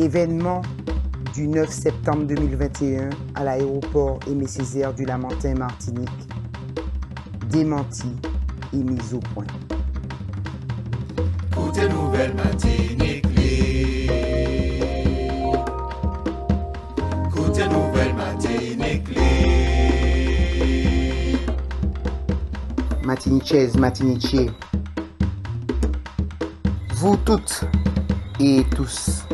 Événement du 9 septembre 2021 à l'aéroport Aimé Césaire du Lamentin, Martinique. Démenti et mise au point. Côté nouvelle Martinique, côté nouvelle Martinique, Martiniquaises, Martiniquiers, vous toutes et tous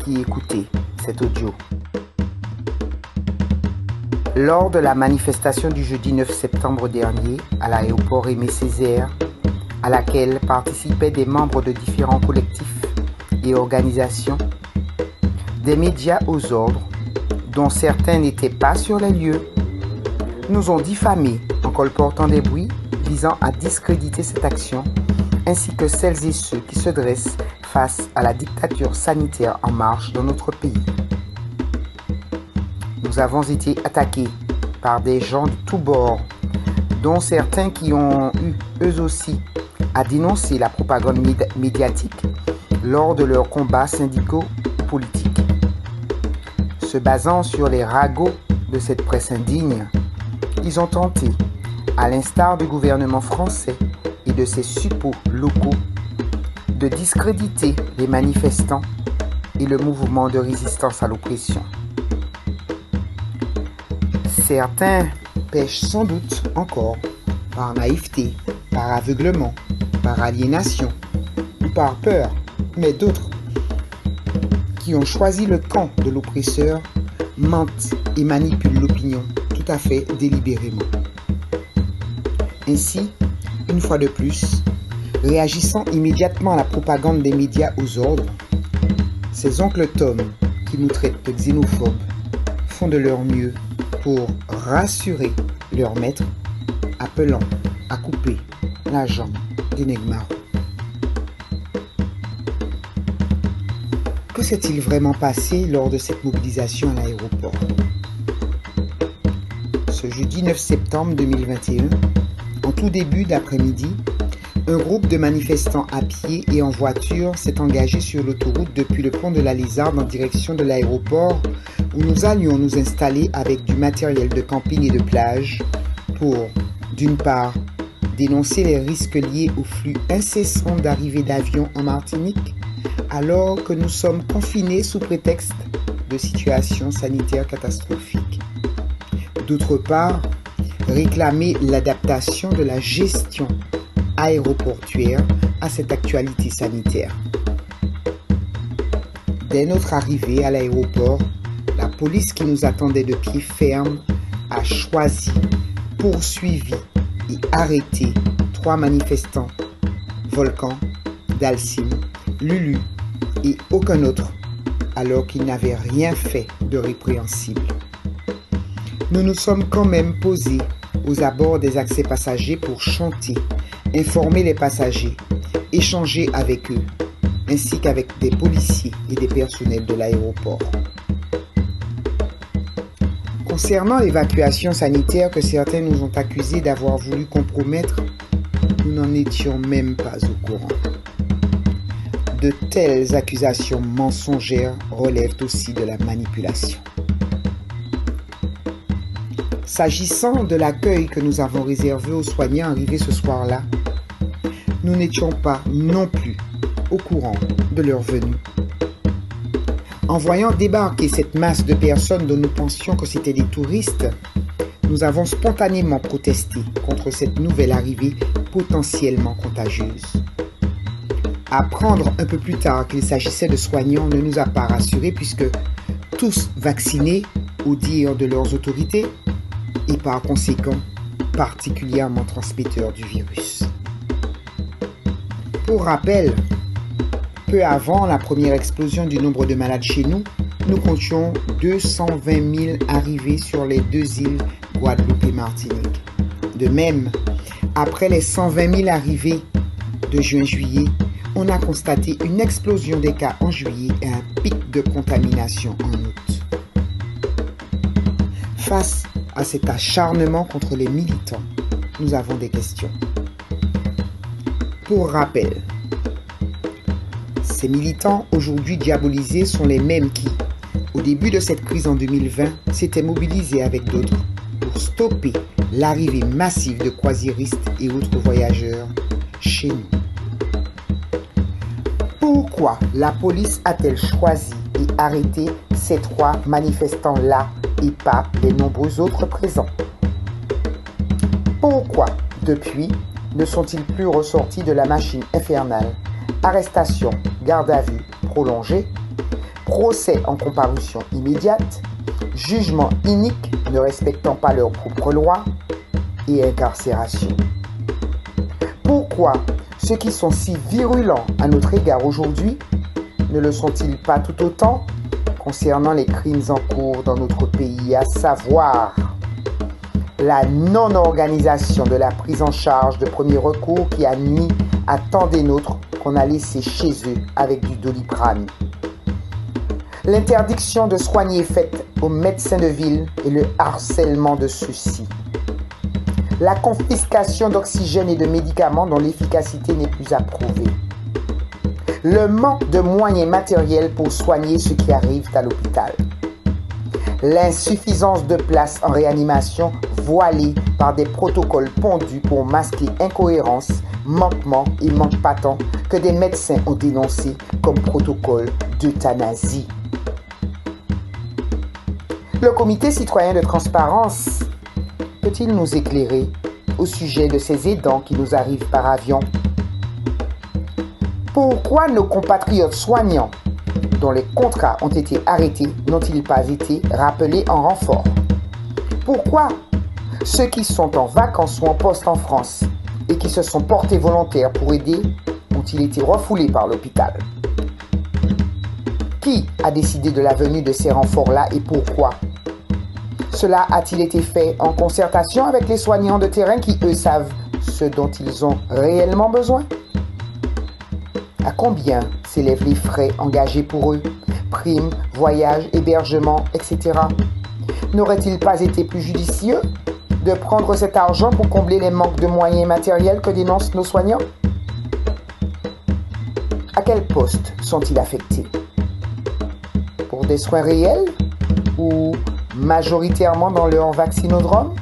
qui écoutez cet audio. Lors de la manifestation du jeudi 9 septembre dernier à l'aéroport Aimé Césaire, à laquelle participaient des membres de différents collectifs et organisations, des médias aux ordres, dont certains n'étaient pas sur les lieux, nous ont diffamés en colportant des bruits visant à discréditer cette action, ainsi que celles et ceux qui se dressent face à la dictature sanitaire en marche dans notre pays. Nous avons été attaqués par des gens de tous bords, dont certains qui ont eu eux aussi à dénoncer la propagande médiatique lors de leurs combats syndicaux ou politiques. Se basant sur les ragots de cette presse indigne, ils ont tenté, à l'instar du gouvernement français et de ses suppôts locaux, de discréditer les manifestants et le mouvement de résistance à l'oppression. Certains pêchent sans doute encore par naïveté, par aveuglement, par aliénation ou par peur, mais d'autres qui ont choisi le camp de l'oppresseur mentent et manipulent l'opinion tout à fait délibérément. Ainsi, une fois de plus, réagissant immédiatement à la propagande des médias aux ordres, ces oncles Tom qui nous traitent de xénophobes font de leur mieux pour rassurer leur maître, appelant à couper la jambe des nègres. Que s'est-il vraiment passé lors de cette mobilisation à l'aéroport? Ce jeudi 9 septembre 2021, en tout début d'après-midi, un groupe de manifestants à pied et en voiture s'est engagé sur l'autoroute depuis le pont de la Lézarde en direction de l'aéroport où nous allions nous installer avec du matériel de camping et de plage pour, d'une part, dénoncer les risques liés au flux incessant d'arrivées d'avions en Martinique alors que nous sommes confinés sous prétexte de situation sanitaire catastrophique. D'autre part, réclamer l'adaptation de la gestion aéroportuaire à cette actualité sanitaire. Dès notre arrivée à l'aéroport, la police qui nous attendait de pied ferme a choisi, poursuivi et arrêté 3 manifestants, Volcan, Dalsim, Lulu et aucun autre, alors qu'ils n'avaient rien fait de répréhensible. Nous nous sommes quand même posés aux abords des accès passagers pour chanter, informer les passagers, échanger avec eux, ainsi qu'avec des policiers et des personnels de l'aéroport. Concernant l'évacuation sanitaire que certains nous ont accusés d'avoir voulu compromettre, nous n'en étions même pas au courant. De telles accusations mensongères relèvent aussi de la manipulation. S'agissant de l'accueil que nous avons réservé aux soignants arrivés ce soir-là, nous n'étions pas non plus au courant de leur venue. En voyant débarquer cette masse de personnes dont nous pensions que c'étaient des touristes, nous avons spontanément protesté contre cette nouvelle arrivée potentiellement contagieuse. Apprendre un peu plus tard qu'il s'agissait de soignants ne nous a pas rassurés puisque tous vaccinés au dire de leurs autorités et par conséquent particulièrement transmetteurs du virus. Pour rappel, peu avant la première explosion du nombre de malades chez nous, nous comptions 220 000 arrivées sur les 2 îles Guadeloupe et Martinique. De même, après les 120 000 arrivées de juin-juillet, on a constaté une explosion des cas en juillet et un pic de contamination en août. Face à cet acharnement contre les militants, nous avons des questions. Pour rappel, Ces militants, aujourd'hui diabolisés, sont les mêmes qui, au début de cette crise en 2020, s'étaient mobilisés avec d'autres pour stopper l'arrivée massive de croisiéristes et autres voyageurs chez nous. Pourquoi la police a-t-elle choisi et arrêté ces 3 manifestants-là et pas les nombreux autres présents? Pourquoi, depuis, ne sont-ils plus ressortis de la machine infernale? Arrestation, garde à vue prolongée, procès en comparution immédiate, jugement inique ne respectant pas leurs propres lois et incarcération. Pourquoi ceux qui sont si virulents à notre égard aujourd'hui ne le sont-ils pas tout autant concernant les crimes en cours dans notre pays, à savoir la non-organisation de la prise en charge de premier recours qui a nui à tant des nôtres qu'on a laissés chez eux avec du Doliprane. L'interdiction de soigner faite aux médecins de ville et le harcèlement de ceux-ci. La confiscation d'oxygène et de médicaments dont l'efficacité n'est plus approuvée. Le manque de moyens matériels pour soigner ceux qui arrivent à l'hôpital. L'insuffisance de places en réanimation voilée par des protocoles pondus pour masquer incohérences, manquements et manques patents que des médecins ont dénoncés comme protocole d'euthanasie. Le Comité citoyen de transparence peut-il nous éclairer au sujet de ces aidants qui nous arrivent par avion? Pourquoi nos compatriotes soignants dont les contrats ont été arrêtés n'ont-ils pas été rappelés en renfort? Pourquoi ceux qui sont en vacances ou en poste en France et qui se sont portés volontaires pour aider ont-ils été refoulés par l'hôpital? Qui a décidé de la venue de ces renforts-là et pourquoi? Cela a-t-il été fait en concertation avec les soignants de terrain qui, eux, savent ce dont ils ont réellement besoin? À combien s'élèvent les frais engagés pour eux? Primes, voyages, hébergements, etc. N'aurait-il pas été plus judicieux de prendre cet argent pour combler les manques de moyens matériels que dénoncent nos soignants? À quel poste sont-ils affectés? Pour des soins réels ou majoritairement dans leur vaccinodrome?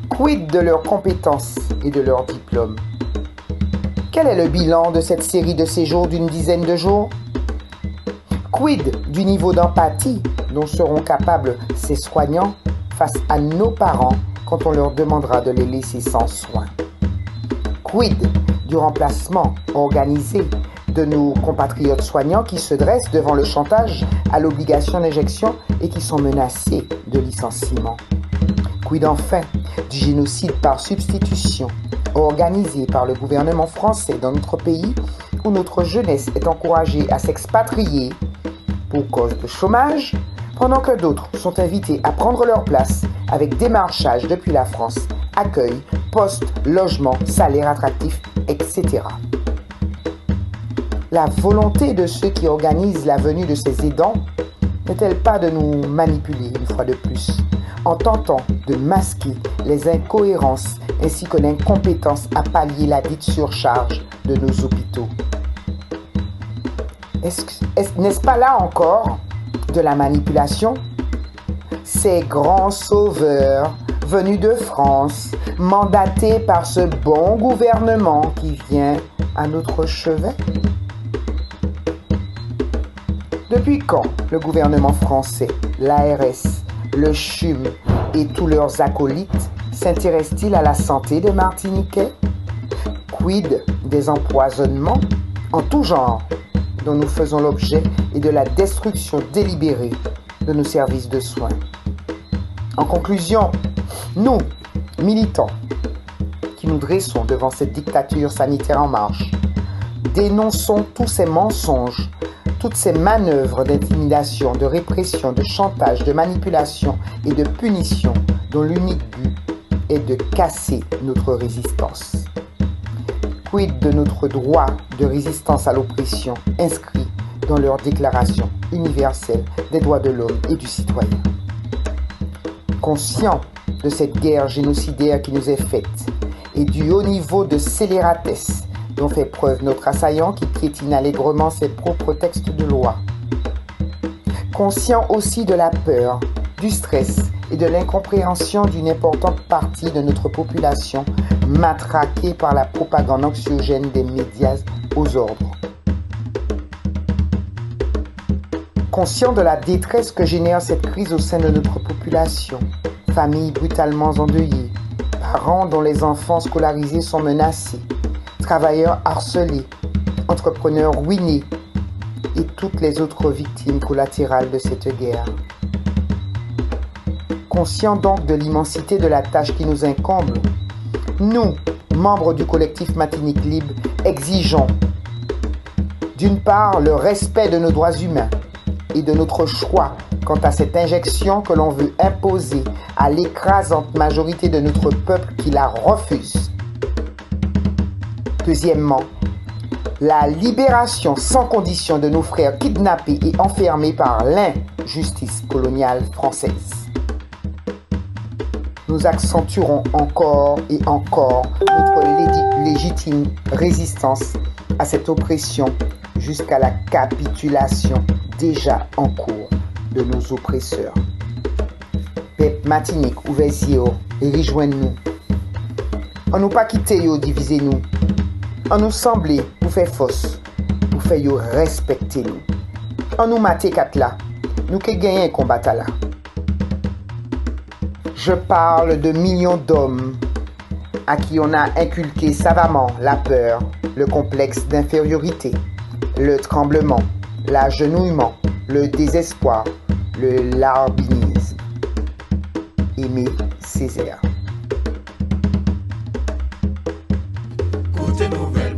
Quid de leurs compétences et de leurs diplômes? Quel est le bilan de cette série de séjours d'une dizaine de jours? Quid du niveau d'empathie dont seront capables ces soignants face à nos parents quand on leur demandera de les laisser sans soin? Quid du remplacement organisé de nos compatriotes soignants qui se dressent devant le chantage à l'obligation d'injection et qui sont menacés de licenciement? Quid enfin du génocide par substitution organisé par le gouvernement français dans notre pays où notre jeunesse est encouragée à s'expatrier pour cause de chômage pendant que d'autres sont invités à prendre leur place avec démarchage depuis la France, accueil, poste, logement, salaire attractif, etc. La volonté de ceux qui organisent la venue de ces aidants n'est-elle pas de nous manipuler une fois de plus, en tentant de masquer les incohérences ainsi que l'incompétence à pallier la dite surcharge de nos hôpitaux? N'est-ce pas là encore de la manipulation? Ces grands sauveurs venus de France, mandatés par ce bon gouvernement qui vient à notre chevet? Depuis quand le gouvernement français, l'ARS, le CHUM et tous leurs acolytes s'intéressent-ils à la santé des Martiniquais? Quid des empoisonnements en tout genre dont nous faisons l'objet et de la destruction délibérée de nos services de soins? En conclusion, nous, militants, qui nous dressons devant cette dictature sanitaire en marche, dénonçons tous ces mensonges, toutes ces manœuvres d'intimidation, de répression, de chantage, de manipulation et de punition dont l'unique but est de casser notre résistance. Quid de notre droit de résistance à l'oppression inscrit dans leur déclaration universelle des droits de l'homme et du citoyen? Conscient de cette guerre génocidaire qui nous est faite et du haut niveau de scélératesse dont fait preuve notre assaillant qui piétine allègrement ses propres textes de loi. Conscient aussi de la peur, du stress et de l'incompréhension d'une importante partie de notre population matraquée par la propagande anxiogène des médias aux ordres. Conscient de la détresse que génère cette crise au sein de notre population, familles brutalement endeuillées, parents dont les enfants scolarisés sont menacés, travailleurs harcelés, entrepreneurs ruinés et toutes les autres victimes collatérales de cette guerre. Conscient donc de l'immensité de la tâche qui nous incombe, nous, membres du collectif Martinique Libre, exigeons d'une part le respect de nos droits humains et de notre choix quant à cette injection que l'on veut imposer à l'écrasante majorité de notre peuple qui la refuse. Deuxièmement, la libération sans condition de nos frères kidnappés et enfermés par l'injustice coloniale française. Nous accentuerons encore et encore notre légitime résistance à cette oppression jusqu'à la capitulation déjà en cours de nos oppresseurs. Peuple Martinique, ouvrez-y et rejoignez-nous. On nous pas quitter yo, divisez nous. On nous semblait pour faire force, pour faire yo respecter nous. On nous mater quatre là, nous qui gagnons un combat là. Je parle de millions d'hommes à qui on a inculqué savamment la peur, le complexe d'infériorité, le tremblement, l'agenouillement, le désespoir, le larbinisme. Aimé Césaire. Côté nouvelle.